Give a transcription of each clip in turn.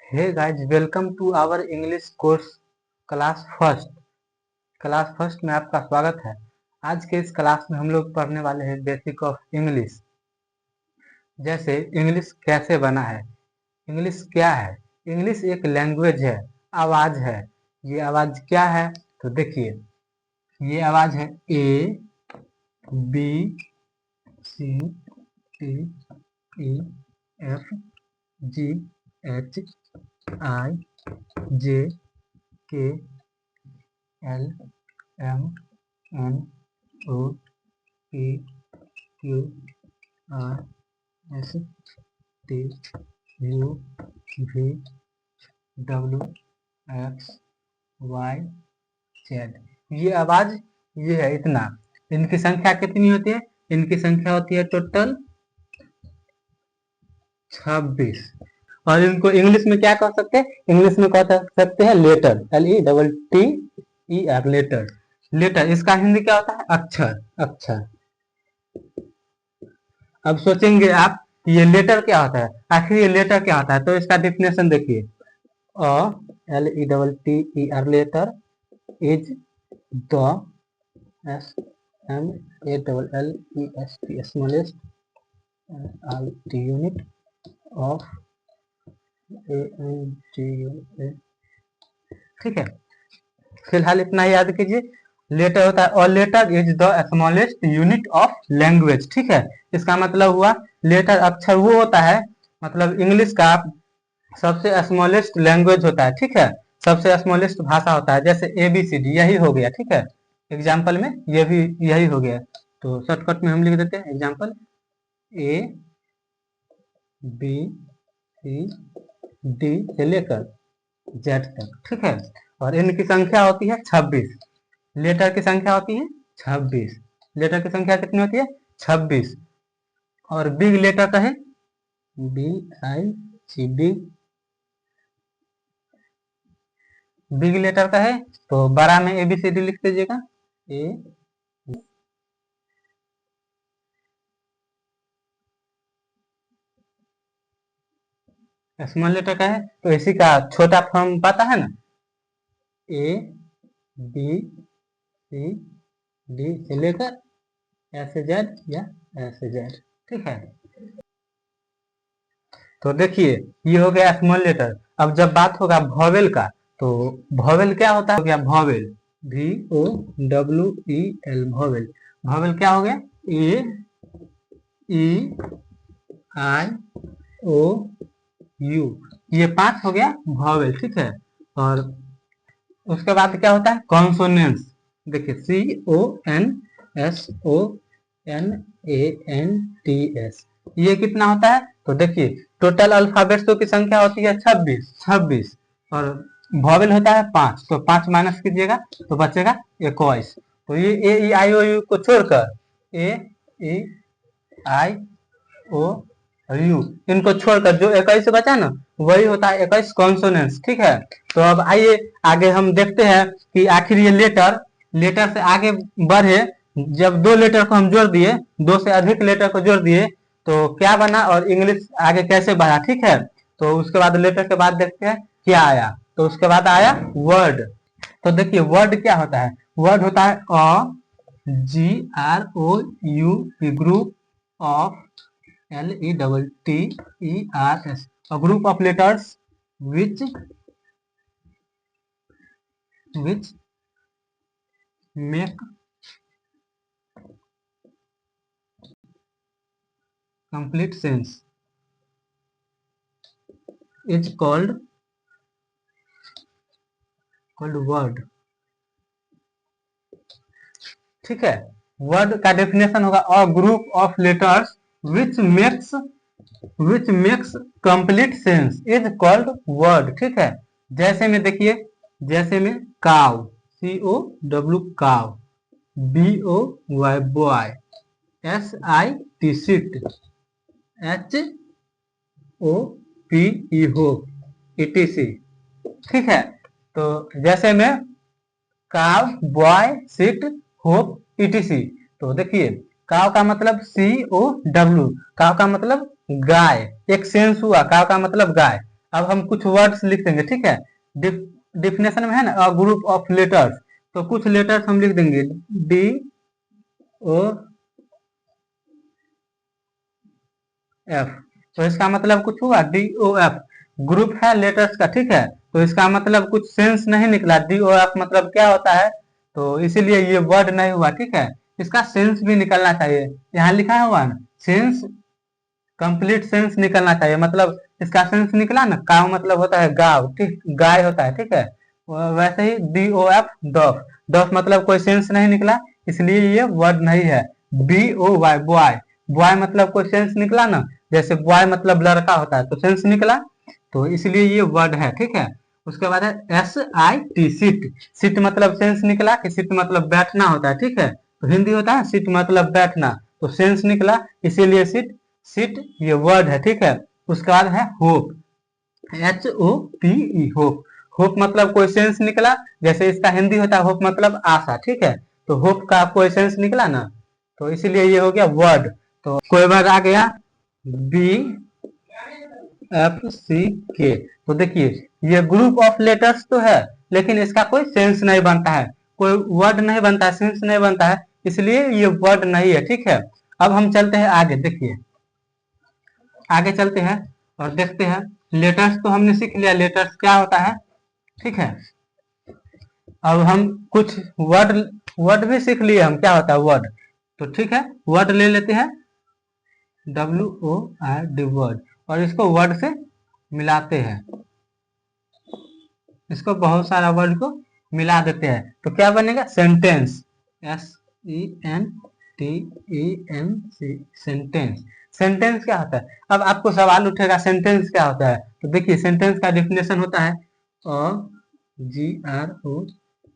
Hey guys, welcome to our English course class first. Class first में आपका स्वागत है। आज के इस क्लास में हम लोग पढ़ने वाले हैं बेसिक ऑफ इंग्लिश। जैसे इंग्लिश कैसे बना है, इंग्लिश क्या है। इंग्लिश एक लैंग्वेज है, आवाज है। ये आवाज क्या है तो देखिए, ये आवाज है A B C T E F G H I J K L M N O P Q R S T U V W X Y Z. ये आवाज ये है इतना। इनकी संख्या कितनी होती है? इनकी संख्या होती है टोटल 26। और इनको इंग्लिश में क्या कह सकते हैं? इंग्लिश में कह सकते हैं लेटर, LETTER, लेटर। लेटर इसका हिंदी क्या होता है? अक्षर। अक्षर। अब सोचेंगे आप ये लेटर क्या होता है, आखिर ये लेटर क्या होता है? तो इसका डेफिनेशन देखिए, LETTER letter is the SMALLEST smallest unit of ठीक है। फिलहाल इतना याद कीजिए, लेटर होता है और letter is the smallest unit of language. ठीक है, इसका मतलब हुआ लेटर अक्षर वो होता है, मतलब इंग्लिश का सबसे स्मॉलेस्ट लैंग्वेज होता है। ठीक है, सबसे स्मॉलेस्ट भाषा होता है। जैसे ABCD यही हो गया। ठीक है, एग्जाम्पल में ये भी यही हो गया। तो शॉर्टकट में हम लिख देते हैं एग्जाम्पल ABCD से लेकर जेड तक। ठीक है, और इनकी संख्या होती है 26। लेटर की संख्या होती है 26। लेटर की संख्या कितनी होती है? 26। और बिग लेटर का है BIG, बिग लेटर का है तो बड़ा में ABCD लिख दीजिएगा ए। स्मॉल लेटर का है तो इसी का छोटा फॉर्म पता है ना, ABCD से लेकर SZ या SZ। ठीक है, तो देखिए ये हो गया स्मॉल लेटर। अब जब बात होगा वॉवेल का, तो वॉवेल क्या होता है? हो गया वॉवेल, VOWEL, वॉवेल। वॉवेल क्या हो गया? AEIOU, ये 5 हो गया वॉवेल। ठीक है, और उसके बाद क्या होता है? कॉन्सोनेंट्स। देखिए CONSONANTS, ये कितना होता है? तो देखिए टोटल अल्फाबेट्सों की संख्या होती है 26 और वॉवेल होता है 5, तो 5 माइनस कीजिएगा तो बचेगा 21। तो ये AEIOU को छोड़कर AEIOU इनको छोड़कर जो 21 बचा ना, वही होता है 21 कॉन्सोनेंट्स। ठीक है, तो अब आइए आगे हम देखते हैं कि आखिर ये लेटर लेटर से आगे बढ़े। जब 2 लेटर को हम जोड़ दिए, 2 से अधिक लेटर को जोड़ दिए तो क्या बना और इंग्लिश आगे कैसे बढ़ा। ठीक है, तो उसके बाद लेटर के बाद देखते हैं क्या आया। तो उसके बाद आया वर्ड। तो देखिए वर्ड क्या होता है? वर्ड होता है GROUP, group of LETTERS, a group of letters which make complete sense is called word। ठीक है, वर्ड का डेफिनेशन होगा अ group of letters which makes complete sense is called word। ठीक है, जैसे में देखिए, जैसे में cow, COW cow, BOY boy, SIT sit, HOPE hope, ETC। ठीक है, तो जैसे में काव, बॉय, सिट, होप, ETC। तो देखिए काव का मतलब COW, काव का मतलब गाय, एक सेंस हुआ, काव का मतलब गाय। अब हम कुछ वर्ड्स लिख देंगे, ठीक है। डिफिनेशन में है ना अ ग्रुप ऑफ लेटर्स, तो कुछ लेटर्स हम लिख देंगे डी ओ एफ। तो इसका मतलब कुछ हुआ डी ओ एफ, ग्रुप है लेटर्स का, ठीक है। तो इसका मतलब कुछ सेंस नहीं निकला, डी ओ एफ मतलब क्या होता है, तो इसीलिए ये वर्ड नहीं हुआ, ठीक है। इसका सेंस भी निकलना चाहिए, यहाँ लिखा हुआ ना सेंस, कंप्लीट सेंस निकलना चाहिए, मतलब इसका सेंस निकला ना, काव मतलब होता है गाव, ठीक, गाय होता है, ठीक है। वैसे ही डी ओ एफ डॉफ, डॉफ मतलब कोई सेंस नहीं निकला, इसलिए ये वर्ड नहीं है। B O Y boy, boy मतलब कोई सेंस निकला ना, जैसे बॉय मतलब लड़का होता है तो सेंस निकला, तो इसलिए ये वर्ड है, ठीक है। उसके बाद है S I T seat, seat मतलब सेंस निकला कि सीट मतलब बैठना होता है, ठीक है। तो हिंदी होता है सीट मतलब बैठना, तो सेंस निकला, इसीलिए सीट, सीट ये वर्ड है, ठीक है। उसके बाद है hope, H O P E, hope, hope मतलब कोई सेंस निकला, जैसे इसका हिंदी होता है होप मतलब आशा, ठीक है। तो होप का कोई सेंस निकला ना, तो इसीलिए ये हो गया वर्ड। तो कोई वर्ड आ गया बी एफ सी के, तो देखिए ये ग्रुप ऑफ लेटर्स तो है, लेकिन इसका कोई सेंस नहीं बनता है, कोई वर्ड नहीं बनता है, सेंस नहीं बनता है, इसलिए ये वर्ड नहीं है, ठीक है। अब हम चलते हैं आगे, देखिए आगे चलते हैं और देखते हैं। लेटर्स तो हमने सीख लिया, लेटर्स क्या होता है, ठीक है। अब हम कुछ वर्ड, वर्ड भी सीख लिए हम, क्या होता है वर्ड, तो ठीक है वर्ड ले लेते हैं, W O R D word, और इसको वर्ड से मिलाते हैं, इसको बहुत सारा वर्ड को मिला देते हैं, तो क्या बनेगा sentence, S E N T E N C, sentence. Sentence क्या होता है, अब आपको सवाल उठेगा सेंटेंस क्या होता है, तो देखिए सेंटेंस का डिफिनेशन होता है a G R O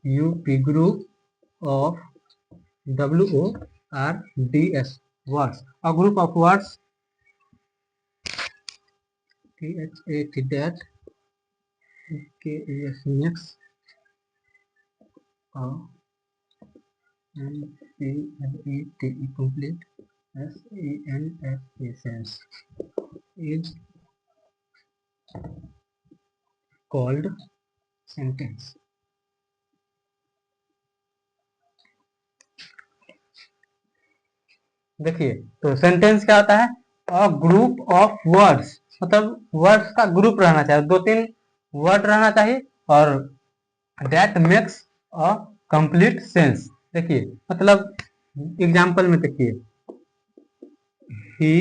U P, group of W O R D S words, a group of words T H A T that K A S next N-C-L-E-T-E, complete, S-E-N-S-E, sense, is called sentence. देखिए तो sentence क्या होता है, a group of words, मतलब words का group रहना चाहिए, दो तीन वर्ड रहना चाहिए, और that makes a complete sense. देखिए मतलब एग्जाम्पल में देखिए, he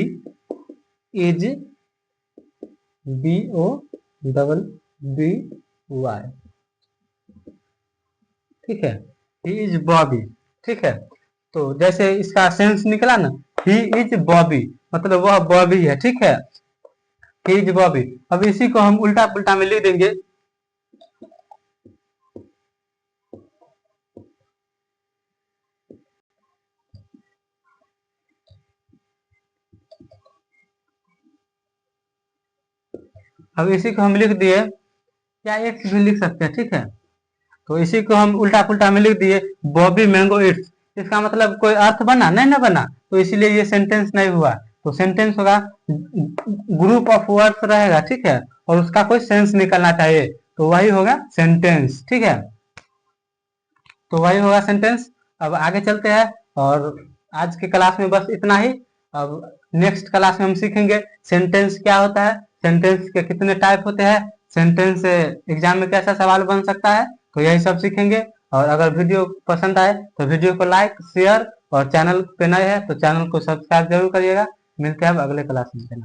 is, B O double B Y, ठीक है, ही इज बॉबी, ठीक है। तो जैसे इसका सेंस निकला ना, ही इज बॉबी मतलब वह बॉबी है, ठीक है, ही इज बॉबी। अब इसी को हम उल्टा पुल्टा में लिख देंगे, अब इसी को हम लिख दिए, या एक भी लिख सकते हैं, ठीक है। तो इसी को हम उल्टा पुल्टा में लिख दिए, बॉबी मैंगो इट्स, इसका मतलब कोई अर्थ बना नहीं ना बना, तो इसीलिए ये सेंटेंस नहीं हुआ। तो सेंटेंस होगा ग्रुप ऑफ वर्ड्स रहेगा, ठीक है, और उसका कोई सेंस निकलना चाहिए, तो वही होगा सेंटेंस, ठीक है। तो वही होगा सेंटेंस। अब आगे चलते हैं, और आज के क्लास में बस इतना ही। अब नेक्स्ट क्लास में हम सीखेंगे सेंटेंस क्या होता है, सेंटेंस के कितने टाइप होते हैं, सेंटेंस से एग्जाम में कैसा सवाल बन सकता है, तो यही सब सीखेंगे। और अगर वीडियो पसंद आए तो वीडियो को लाइक शेयर, और चैनल पे नए हैं तो चैनल को सब्सक्राइब जरूर करिएगा। मिलते हैं अब अगले क्लास में।